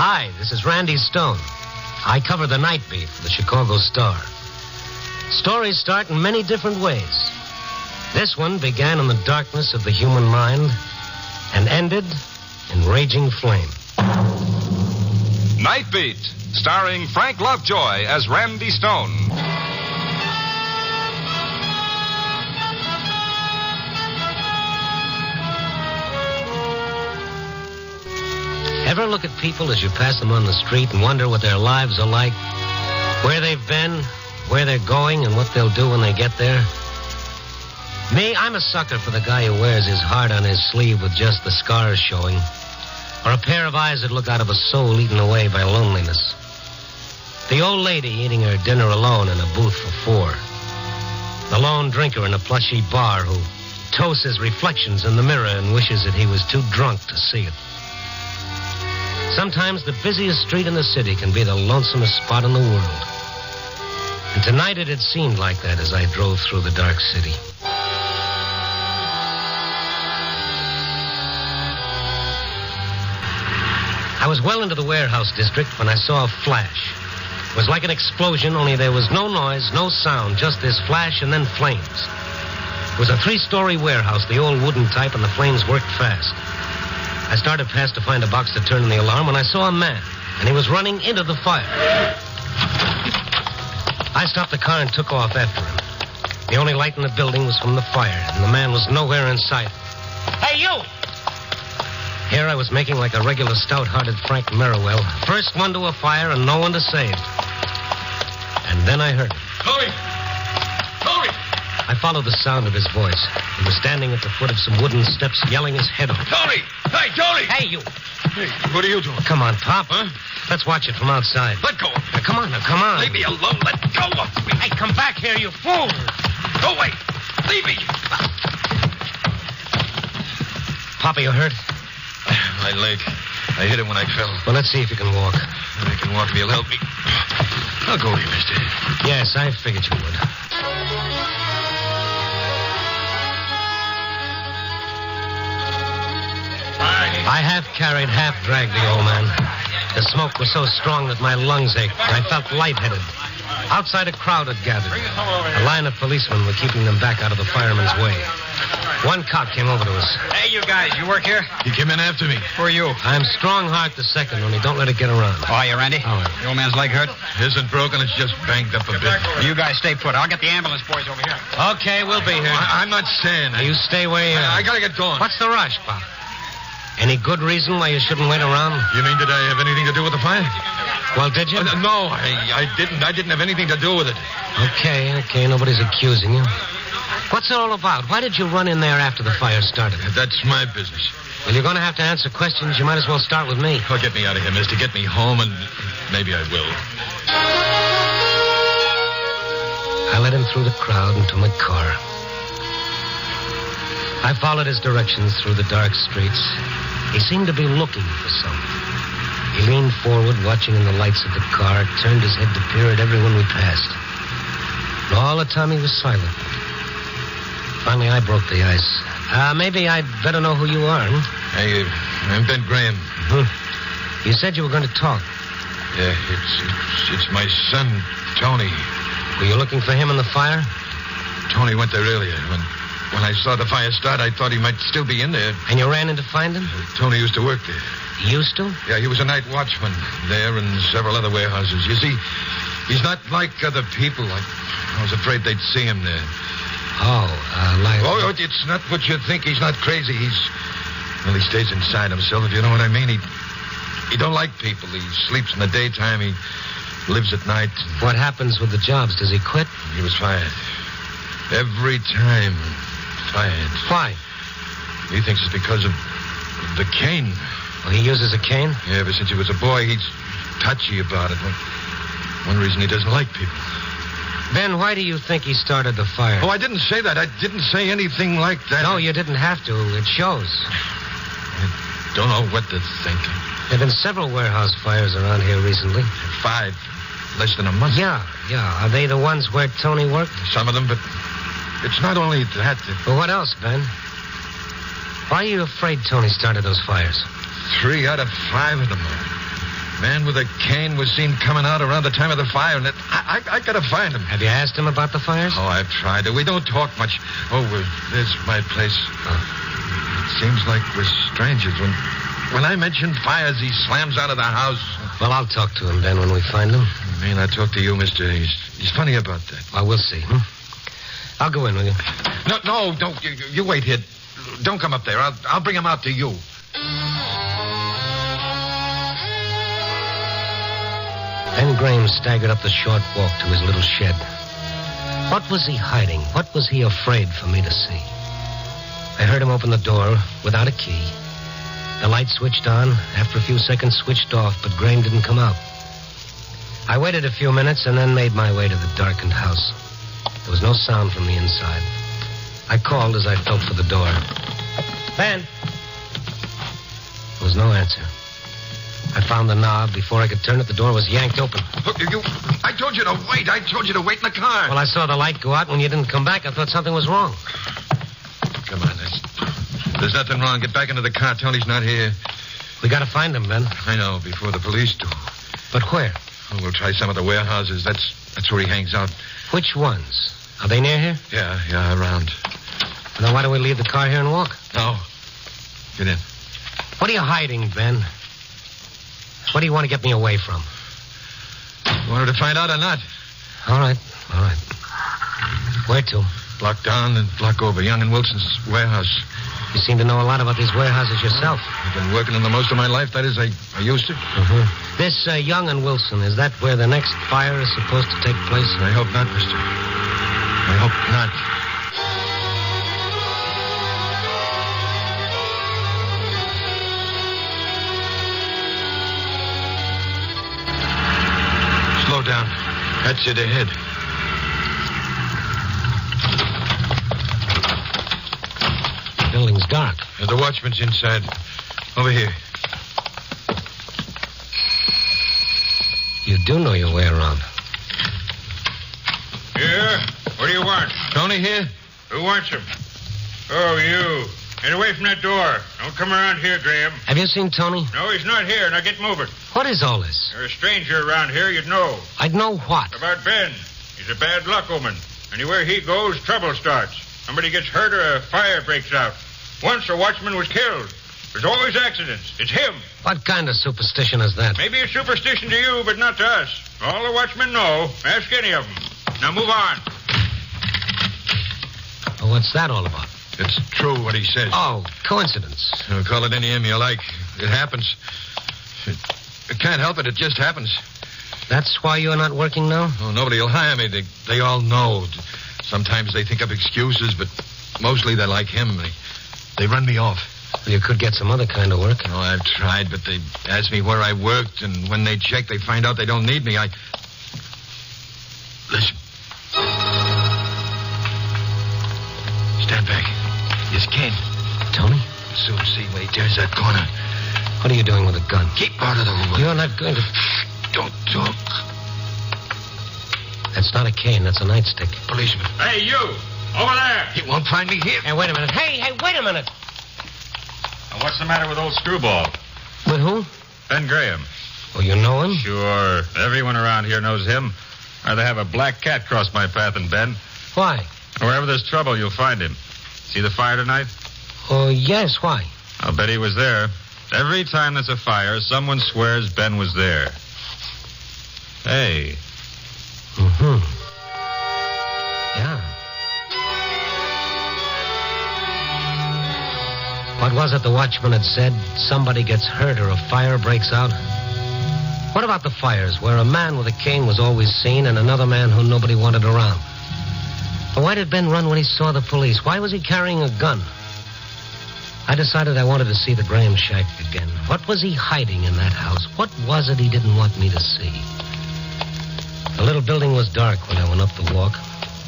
Hi, this is Randy Stone. I cover the Nightbeat for the Chicago Star. Stories start in many different ways. This one began in the darkness of the human mind and ended in raging flame. Nightbeat, starring Frank Lovejoy as Randy Stone. Ever look at people as you pass them on the street and wonder what their lives are like? Where they've been, where they're going, and what they'll do when they get there? Me, I'm a sucker for the guy who wears his heart on his sleeve with just the scars showing. Or a pair of eyes that look out of a soul eaten away by loneliness. The old lady eating her dinner alone in a booth for four. The lone drinker in a plushy bar who toasts his reflections in the mirror and wishes that he was too drunk to see it. Sometimes the busiest street in the city can be the lonesomest spot in the world. And tonight it had seemed like that as I drove through the dark city. I was well into the warehouse district when I saw a flash. It was like an explosion, only there was no noise, no sound, just this flash and then flames. It was a 3-story warehouse, the old wooden type, and the flames worked fast. I started past to find a box to turn in the alarm when I saw a man, and he was running into the fire. I stopped the car and took off after him. The only light in the building was from the fire, and the man was nowhere in sight. Hey, you! Here I was making like a regular stout-hearted Frank Merriwell. First one to a fire and no one to save. And then I heard him. Tony! Tony! I followed the sound of his voice. He was standing at the foot of some wooden steps, yelling his head off. Tony! Hey, Tony! Hey, you! Hey, what are you doing? Come on, Pop. Huh? Let's watch it from outside. Let go of me. Now, come on, now, come on. Leave me alone. Let go of me. Hey, come back here, you fool! Go away. Leave me. Papa, you hurt? My leg. I hit it when I fell. Well, let's see if you can walk. I can walk if you'll help me. I'll go with you, mister. Yes, I figured you would. I half carried, half dragged the old man. The smoke was so strong that my lungs ached. I felt lightheaded. Outside, a crowd had gathered. A line of policemen were keeping them back out of the fireman's way. One cop came over to us. Hey, you guys, you work here? He came in after me. Who are you? I'm Strongheart the second, only don't let it get around. Oh, you Randy? Oh. The old man's leg hurt? Isn't broken, it's just banged up a bit. You guys stay put. I'll get the ambulance boys over here. Okay, we'll be here. I'm not saying. Now, you stay where you are. I gotta get going. What's the rush, Pop? Any good reason why you shouldn't wait around? You mean, did I have anything to do with the fire? Well, did you? No, I didn't. I didn't have anything to do with it. Okay, nobody's accusing you. What's it all about? Why did you run in there after the fire started? That's my business. Well, you're going to have to answer questions. You might as well start with me. Oh, get me out of here, mister. Get me home, and maybe I will. I led him through the crowd and to my car. I followed his directions through the dark streets. He seemed to be looking for something. He leaned forward, watching in the lights of the car, turned his head to peer at everyone we passed. And all the time he was silent. Finally, I broke the ice. Maybe I'd better know who you are, huh? Hey, I'm Ben Graham. Mm-hmm. You said you were going to talk. Yeah, it's my son, Tony. Were you looking for him in the fire? Tony went there earlier. When I saw the fire start, I thought he might still be in there. And you ran in to find him? Tony used to work there. He used to? Yeah, he was a night watchman there and several other warehouses. You see, he's not like other people. I was afraid they'd see him there. Like... Oh, it's not what you think. He's not crazy. He stays inside himself, if you know what I mean. He don't like people. He sleeps in the daytime. He lives at night. What happens with the jobs? Does he quit? He was fired. Every time. Fired. Why? He thinks it's because of the cane. Well, he uses a cane? Yeah, ever since he was a boy, he's touchy about it. One reason he doesn't like people. Ben, why do you think he started the fire? Oh, I didn't say that. I didn't say anything like that. No, you didn't have to. It shows. I don't know what to think. There have been several warehouse fires around here recently. 5. Less than a month. Yeah. Are they the ones where Tony worked? Some of them, but it's not only that. But what else, Ben? Why are you afraid Tony started those fires? 3 out of 5 of them Man with a cane was seen coming out around the time of the fire, and I gotta find him. Have you asked him about the fires? Oh, I've tried. We don't talk much. Oh, there's my place. It seems like we're strangers. When I mention fires, he slams out of the house. Well, I'll talk to him, Ben, when we find him. I mean, I talk to you, mister. He's funny about that. Well, we'll see. I'll go in with you. No, don't. You wait here. Don't come up there. I'll bring him out to you. Ben Graham staggered up the short walk to his little shed. What was he hiding? What was he afraid for me to see? I heard him open the door without a key. The light switched on. After a few seconds, switched off, but Graham didn't come out. I waited a few minutes and then made my way to the darkened house. There was no sound from the inside. I called as I felt for the door. Ben! There was no answer. I found the knob. Before I could turn it, the door was yanked open. Look, I told you to wait. I told you to wait in the car. Well, I saw the light go out. When you didn't come back, I thought something was wrong. Come on, there's nothing wrong. Get back into the car. Tony's not here. We got to find him, Ben. I know, before the police do. But where? Oh, we'll try some of the warehouses. That's where he hangs out. Which ones? Are they near here? Yeah, around. Well, then why don't we leave the car here and walk? No. Get in. What are you hiding, Ben? What do you want to get me away from? You wanted to find out or not? All right. Where to? Block down and block over. Young and Wilson's warehouse. You seem to know a lot about these warehouses yourself. I've been working in them most of my life. That is, I used to. Mm-hmm. This Young and Wilson, is that where the next fire is supposed to take place? I hope not, mister. I hope not. Slow down. That's it ahead. The building's dark. The watchman's inside. Over here. You do know your way around. Yeah? What do you want? Tony here? Who wants him? Oh, you. Get away from that door. Don't come around here, Graham. Have you seen Tony? No, he's not here. Now get moving. What is all this? You're a stranger around here, you'd know. I'd know what? About Ben. He's a bad luck omen. Anywhere he goes, trouble starts. Somebody gets hurt or a fire breaks out. Once a watchman was killed. There's always accidents. It's him. What kind of superstition is that? Maybe a superstition to you, but not to us. All the watchmen know. Ask any of them. Now move on. Well, what's that all about? It's true what he says. Oh, coincidence. Call it any name you like. It happens. It can't help it. It just happens. That's why you're not working now? Oh, nobody will hire me. They all know. Sometimes they think up excuses, but mostly they're like him. They run me off. Well, you could get some other kind of work. Oh, I've tried, but they ask me where I worked, and when they check, they find out they don't need me. Listen. Stand back. It's Ken. Tony? Soon see when he turns that corner. What are you doing with a gun? Keep out of the room. You're not going to... Don't talk. That's not a cane. That's a nightstick. Policeman. Hey, you! Over there! He won't find me here. Hey, wait a minute. Hey, wait a minute. Now, what's the matter with old Screwball? With who? Ben Graham. Oh, you know him? Sure. Everyone around here knows him. Rather have a black cat cross my path than Ben. Why? Wherever there's trouble, you'll find him. See the fire tonight? Oh, yes. Why? I'll bet he was there. Every time there's a fire, someone swears Ben was there. Hey. Mm-hmm. Yeah. What was it the watchman had said? Somebody gets hurt or a fire breaks out? What about the fires where a man with a cane was always seen and another man who nobody wanted around? But why did Ben run when he saw the police? Why was he carrying a gun? I decided I wanted to see the Graham shack again. What was he hiding in that house? What was it he didn't want me to see? The little building was dark when I went up the walk.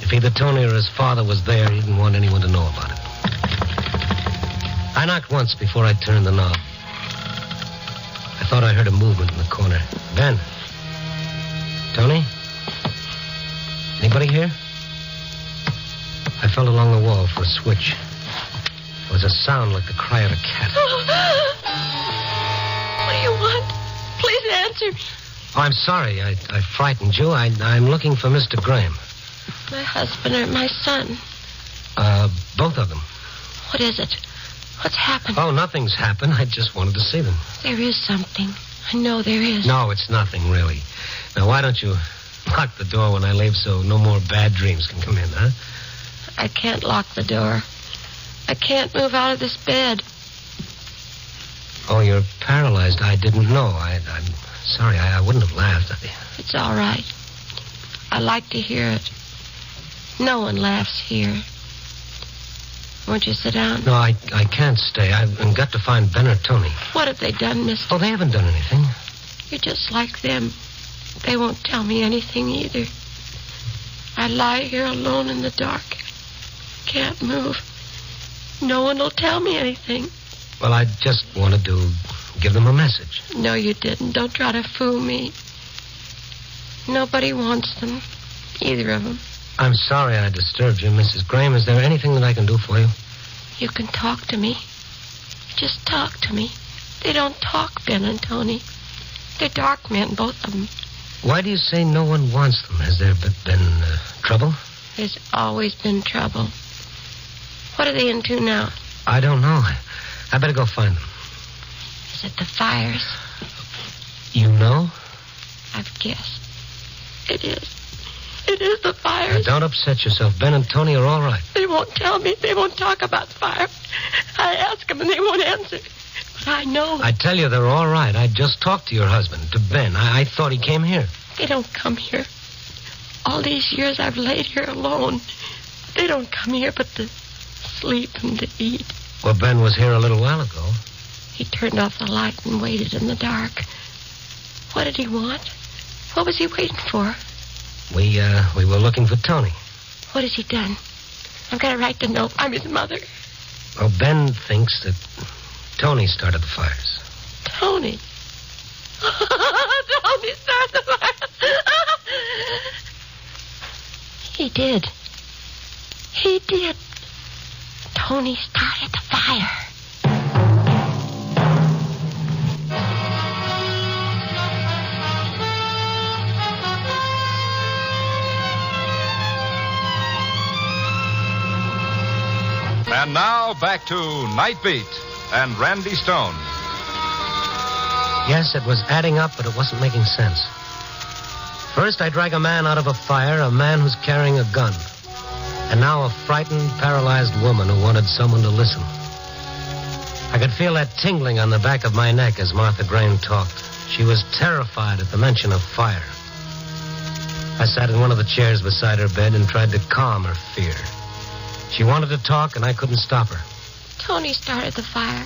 If either Tony or his father was there, he didn't want anyone to know about it. I knocked once before I turned the knob. I thought I heard a movement in the corner. Ben? Tony? Anybody here? I felt along the wall for a switch. There was a sound like the cry of a cat. What do you want? Please answer me. Oh, I'm sorry. I frightened you. I'm looking for Mr. Graham. My husband or my son? Both of them. What is it? What's happened? Oh, nothing's happened. I just wanted to see them. There is something. I know there is. No, it's nothing, really. Now, why don't you lock the door when I leave so no more bad dreams can come in, huh? I can't lock the door. I can't move out of this bed. Oh, you're paralyzed. I didn't know. I'm sorry. I wouldn't have laughed. It's all right. I like to hear it. No one laughs here. Won't you sit down? No, I can't stay. I've got to find Ben or Tony. What have they done, mister? Oh, they haven't done anything. You're just like them. They won't tell me anything either. I lie here alone in the dark. Can't move. No one will tell me anything. Well, I just wanted to give them a message. No, you didn't. Don't try to fool me. Nobody wants them. Either of them. I'm sorry I disturbed you, Mrs. Graham. Is there anything that I can do for you? You can talk to me. Just talk to me. They don't talk, Ben and Tony. They're dark men, both of them. Why do you say no one wants them? Has there been trouble? There's always been trouble. What are they into now? I don't know. I better go find them. Is it the fires? You know? I've guessed. It is. It is the fires. Now, don't upset yourself. Ben and Tony are all right. They won't tell me. They won't talk about the fire. I ask them and they won't answer. But I know. I tell you, they're all right. I just talked to your husband, to Ben. I thought he came here. They don't come here. All these years I've laid here alone. They don't come here but to sleep and to eat. Well, Ben was here a little while ago. He turned off the light and waited in the dark. What did he want? What was he waiting for? We were looking for Tony. What has he done? I've got a right to know. I'm his mother. Well, Ben thinks that Tony started the fires. Tony? Tony started the fire. He did. He did. Tony started the fire. And now back to Nightbeat and Randy Stone. Yes, it was adding up, but it wasn't making sense. First, I drag a man out of a fire, a man who's carrying a gun. And now a frightened, paralyzed woman who wanted someone to listen. I could feel that tingling on the back of my neck as Martha Graham talked. She was terrified at the mention of fire. I sat in one of the chairs beside her bed and tried to calm her fear. She wanted to talk, and I couldn't stop her. Tony started the fire.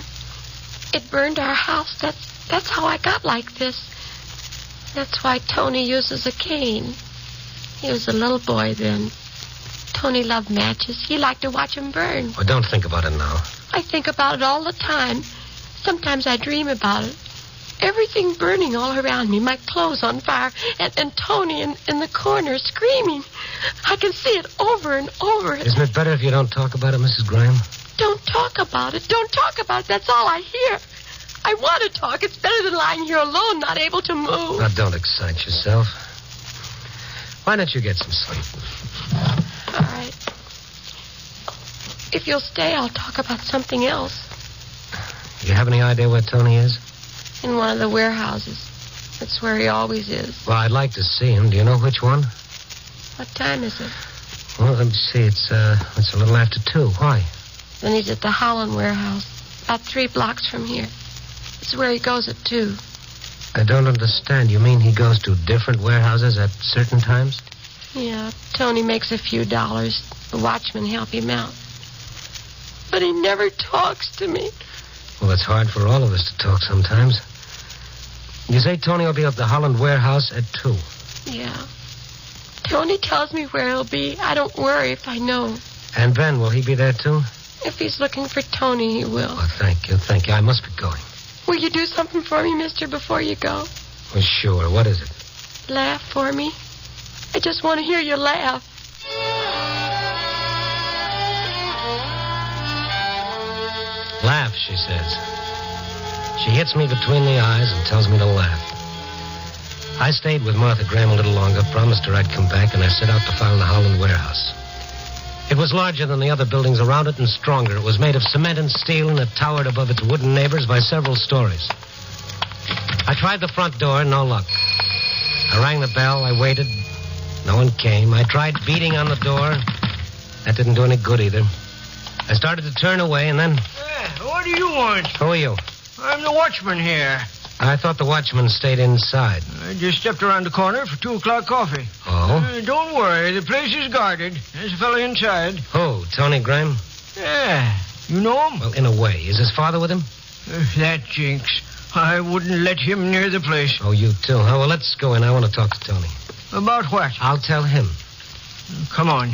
It burned our house. That's how I got like this. That's why Tony uses a cane. He was a little boy then. Tony loved matches. He liked to watch them burn. Well, don't think about it now. I think about it all the time. Sometimes I dream about it. Everything burning all around me, my clothes on fire, and Tony in the corner screaming. I can see it over and over. Isn't it better if you don't talk about it, Mrs. Graham? Don't talk about it. Don't talk about it. That's all I hear. I want to talk. It's better than lying here alone, not able to move. Now, don't excite yourself. Why don't you get some sleep? All right. If you'll stay, I'll talk about something else. You have any idea where Tony is? In one of the warehouses. That's where he always is. Well, I'd like to see him. Do you know which one? What time is it? Well, let me see. It's a little after 2. Why? Then he's at the Holland warehouse, about 3 blocks from here. It's where he goes at 2. I don't understand. You mean he goes to different warehouses at certain times? Yeah, Tony makes a few dollars. The watchmen help him out. But he never talks to me. Well, it's hard for all of us to talk sometimes. You say Tony will be at the Holland warehouse at 2. Yeah. Tony tells me where he'll be. I don't worry if I know. And Ben, will he be there too? If he's looking for Tony, he will. Oh, thank you. I must be going. Will you do something for me, mister, before you go? Well, sure. What is it? Laugh for me. I just want to hear you laugh. Laugh, she says. She hits me between the eyes and tells me to laugh. I stayed with Martha Graham a little longer, promised her I'd come back, and I set out to find the Howland warehouse. It was larger than the other buildings around it and stronger. It was made of cement and steel, and it towered above its wooden neighbors by several stories. I tried the front door, no luck. I rang the bell, I waited. No one came. I tried beating on the door. That didn't do any good either. I started to turn away, and then... What do you want? Who are you? I'm the watchman here. I thought the watchman stayed inside. I just stepped around the corner for 2 o'clock coffee. Oh? Don't worry, the place is guarded. There's a fellow inside. Who, Tony Graham? Yeah. You know him? Well, in a way. Is his father with him? That jinx. I wouldn't let him near the place. Oh, you too. Oh, well, let's go in. I want to talk to Tony. About what? I'll tell him. Come on.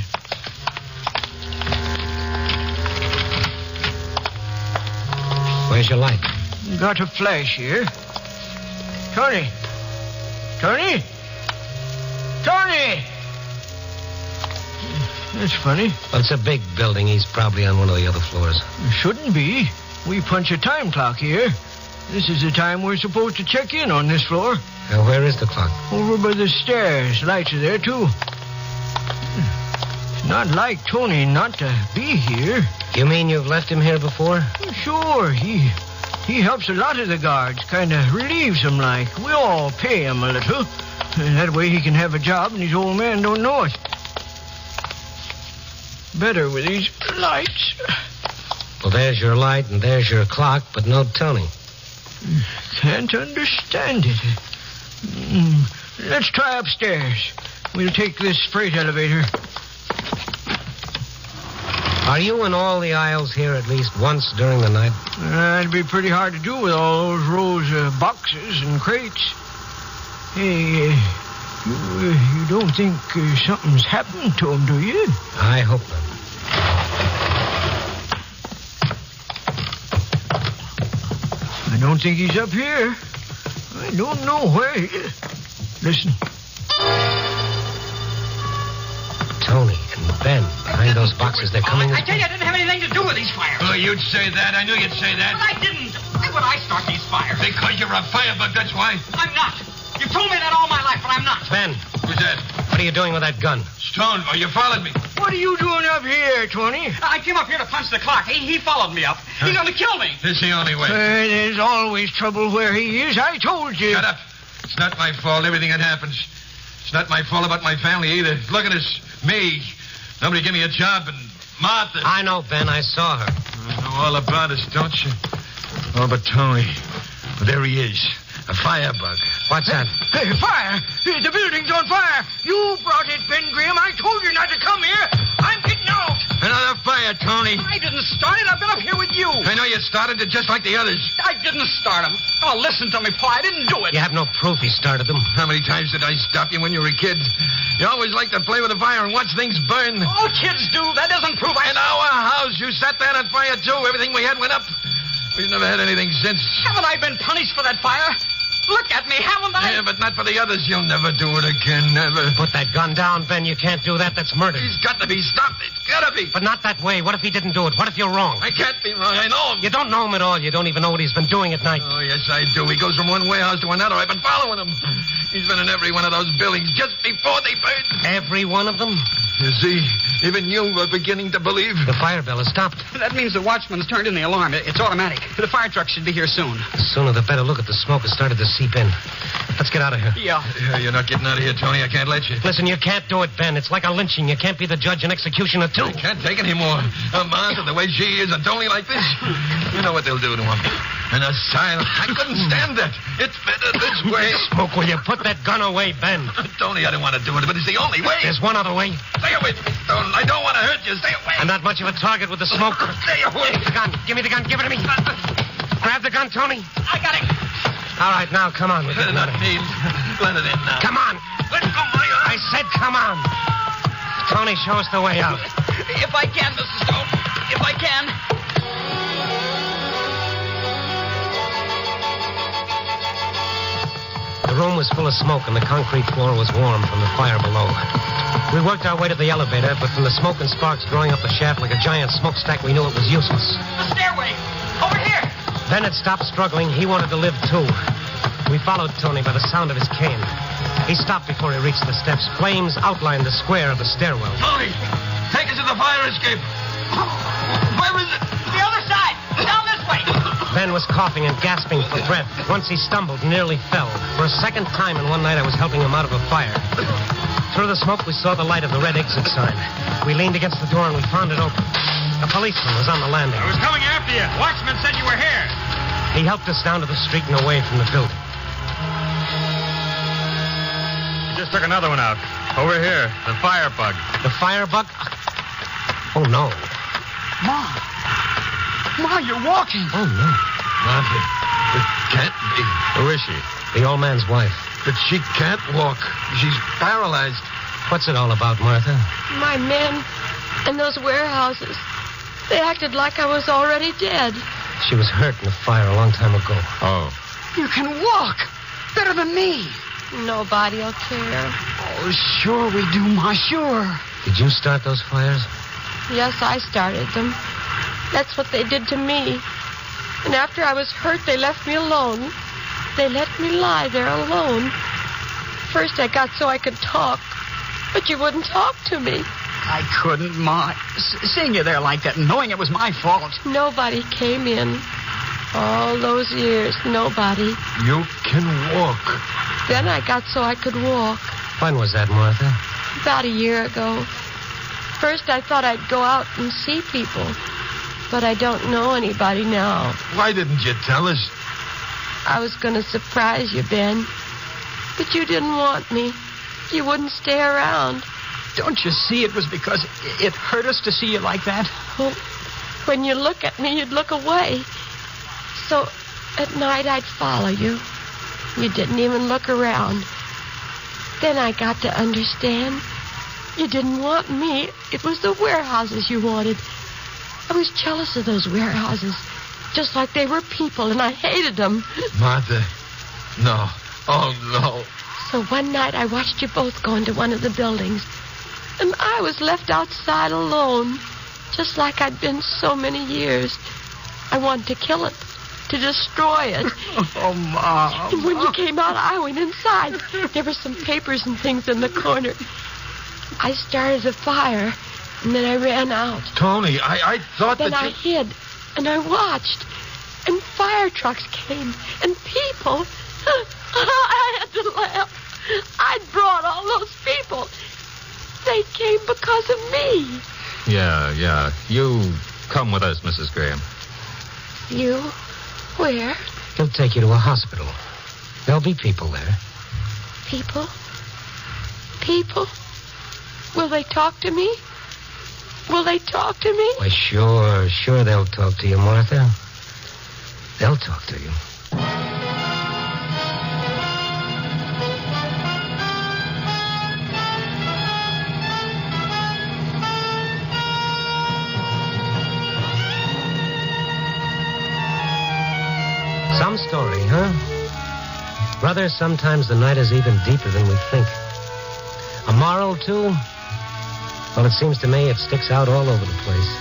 Where's your light? Got a flash here. Tony! Tony! Tony! That's funny. Well, it's a big building. He's probably on one of the other floors. Shouldn't be. We punch a time clock here. This is the time we're supposed to check in on this floor. Now, where is the clock? Over by the stairs. Lights are there, too. It's not like Tony not to be here. You mean you've left him here before? Sure. He helps a lot of the guards. Kind of relieves them like. We all pay him a little. And that way he can have a job and his old man don't know it. Better with these lights. Well, there's your light and there's your clock, but no Tony. Can't understand it. Let's try upstairs. We'll take this freight elevator. Are you in all the aisles here at least once during the night? That'd be pretty hard to do with all those rows of boxes and crates. Hey, you don't think something's happened to him, do you? I hope not. I don't think he's up here. I don't know where he is. Listen. Tony and Ben behind those boxes. They're coming. I tell you, I didn't have anything to do with these fires. Oh, you'd say that. I knew you'd say that. But I didn't. Why would I start these fires? Because you're a firebug, that's why. I'm not. You've told me that all my life, but I'm not. Ben, Who's that? what are you doing with that gun? Stone, you followed me. What are you doing up here, Tony? I came up here to punch the clock. He followed me up. He's going to kill me. This is the only way. There's always trouble where he is. I told you. Shut up. It's not my fault, everything that happens. It's not my fault about my family either. Look at us. Me. Nobody gave me a job, and Martha. I know, Ben. I saw her. You know all about us, don't you? Oh, but Tony. Well, there he is. A firebug. What's that? Hey, fire! The building's on fire! You brought it, Ben Graham. I told you not to come here. I'm getting out. Another fire, Tony. I didn't start it. I've been up here with you. I know you started it just like the others. I didn't start them. Oh, listen to me, Pa. I didn't do it. You have no proof he started them. How many times did I stop you when you were a kid? You always liked to play with the fire and watch things burn. All kids do. That doesn't prove In our house, you sat there on fire, too. Everything we had went up. We've never had anything since. Haven't I been punished for that fire? Look at me, haven't I? Yeah, but not for the others. You'll never do it again, never. Put that gun down, Ben. You can't do that. That's murder. He's got to be stopped. It's got to be. But not that way. What if he didn't do it? What if you're wrong? I can't be wrong. I know him. You don't know him at all. You don't even know what he's been doing at night. Oh, yes, I do. He goes from one warehouse to another. I've been following him. He's been in every one of those buildings just before they burned. Every one of them? You see, even you were beginning to believe. The fire bell has stopped. That means the watchman's turned in the alarm. It's automatic. The fire truck should be here soon. The sooner the better. Look at the smoke has started to seep in. Let's get out of here. Yeah. You're not getting out of here, Tony. I can't let you. Listen, you can't do it, Ben. It's like a lynching. You can't be the judge and executioner, too. I can't take any more. Martha, the way she is, and Tony like this. You know what they'll do to him. An asylum. I couldn't stand that. It's better this way. Smoke, will you put that gun away, Ben? Tony, I don't want to do it, but it's the only way. There's one other way. Stay away from me, Stone. I don't want to hurt you. Stay away. I'm not much of a target with the smoke. Stay away. The gun. Give me the gun. Give it to me. Grab the gun, Tony. I got it. All right, now, come on. We're getting out of here. Let it in now. Come on. Let go of my arm. I said come on. Tony, show us the way out. If I can, Mrs. Stone. If I can. The room was full of smoke, and the concrete floor was warm from the fire below. We worked our way to the elevator, but from the smoke and sparks growing up the shaft like a giant smokestack, we knew it was useless. The stairway. Over here. Ben had stopped struggling. He wanted to live, too. We followed Tony by the sound of his cane. He stopped before he reached the steps. Flames outlined the square of the stairwell. Tony, take us to the fire escape. Where is it? The other side. Down this way. Ben was coughing and gasping for breath. Once he stumbled, nearly fell. For a second time in one night, I was helping him out of a fire. Through the smoke, we saw the light of the red exit sign. We leaned against the door and we found it open. A policeman was on the landing. I was coming after you. Watchman said you were here. He helped us down to the street and away from the building. You just took another one out. Over here, the firebug. The firebug? Oh, no. Ma, you're walking. Oh, no. Martha, it can't be. Who is she? The old man's wife. But she can't walk. She's paralyzed. What's it all about, Martha? My men and those warehouses, they acted like I was already dead. She was hurt in the fire a long time ago. Oh. You can walk. Better than me. Nobody'll care. Oh, sure we do, Ma, sure. Did you start those fires? Yes, I started them. That's what they did to me. And after I was hurt, they left me alone. They let me lie there alone. First, I got so I could talk, but you wouldn't talk to me. I couldn't, Ma. Seeing you there like that and knowing it was my fault. Nobody came in. All those years, nobody. You can walk. Then I got so I could walk. When was that, Martha? About a year ago. First, I thought I'd go out and see people. But I don't know anybody now. Why didn't you tell us? I was going to surprise you, Ben. But you didn't want me. You wouldn't stay around. Don't you see it was because it hurt us to see you like that? Oh, when you look at me, you'd look away. So at night, I'd follow you. You didn't even look around. Then I got to understand. You didn't want me. It was the warehouses you wanted. I was jealous of those warehouses. Just like they were people, and I hated them. Martha, no. Oh, no. So one night I watched you both go into one of the buildings. And I was left outside alone. Just like I'd been so many years. I wanted to kill it. To destroy it. Oh, Mom. And when you came out, I went inside. There were some papers and things in the corner. I started a fire, and then I ran out. Tony, I thought then that I hid, and I watched. And fire trucks came, and people. I had to laugh. I'd brought all those people. They came because of me. Yeah. You come with us, Mrs. Graham. You? Where? He'll take you to a hospital. There'll be people there. People? People? Will they talk to me? Will they talk to me? Why, sure they'll talk to you, Martha. They'll talk to you. Some story, huh? Brother, sometimes the night is even deeper than we think. A moral, too? Well, it seems to me it sticks out all over the place.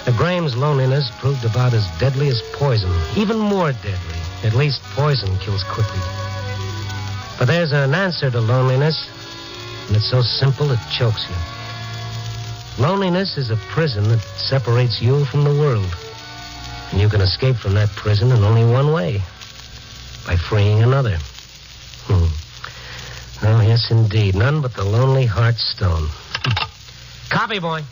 The Graham's loneliness proved about as deadly as poison, even more deadly. At least poison kills quickly. But there's an answer to loneliness, and it's so simple it chokes you. Loneliness is a prison that separates you from the world. And you can escape from that prison in only one way. By freeing another. Oh, yes, indeed. None but the lonely heart stone. Copy, boy.